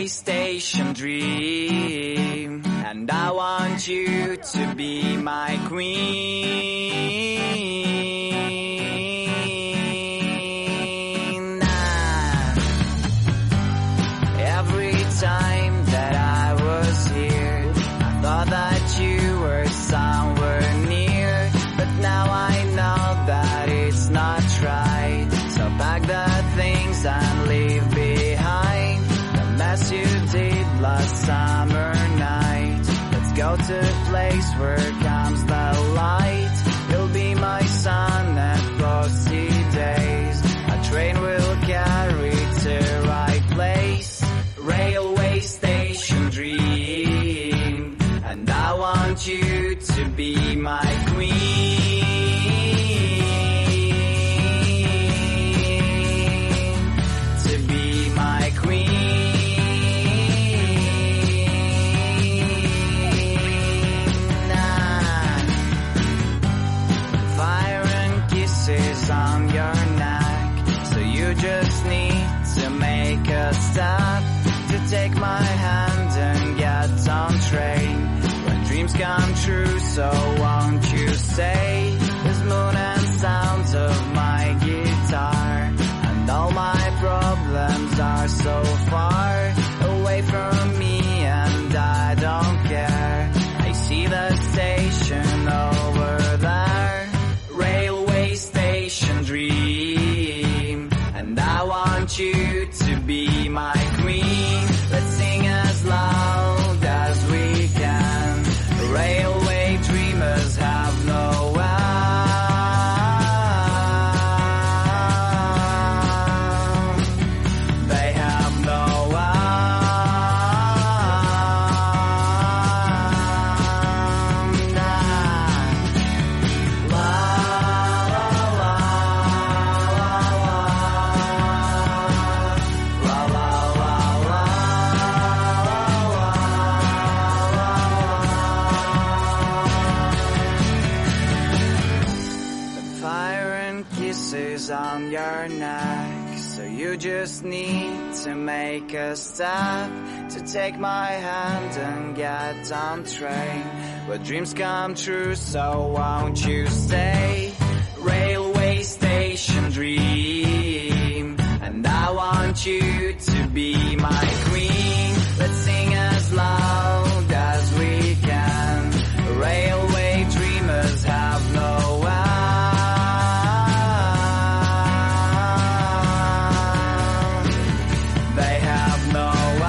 station dream, and I want you to be my queen. Every time that I was here, I thought that you were somewhere near, but now I know that it's not right. So pack the things and leave behind the mess you did last summer night. Let's go to a place where comes the light. You'll be my sun and frosty days. A train will carry to right place. Railway station dream, and I want you to be my queen. To be my queen. Fire and kisses on your neck, so you just need to make a stop, to take my hand and get on train. When dreams come true, so won't you stay? There's moon and sounds of my guitar, and all my problems are so far away from me, and I don't care. I see the station over there. Railway station dream, and I want you to be my queen. Let's sing as loud as we can. Railway dreamers have no end. They have no end. La la la la la la. Fire and kisses on your neck, so you just need to make a step, to take my hand and get on train. Where dreams come true, so won't you stay? Railway station dream, and I want you to be my queen. Let's sing as loud as we can. Railway dreamers have no end. They have no end.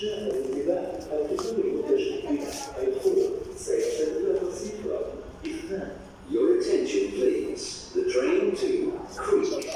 الانتباه القصور المتشددة الخروج سيستمر القصير. Your attention please. The train to Creek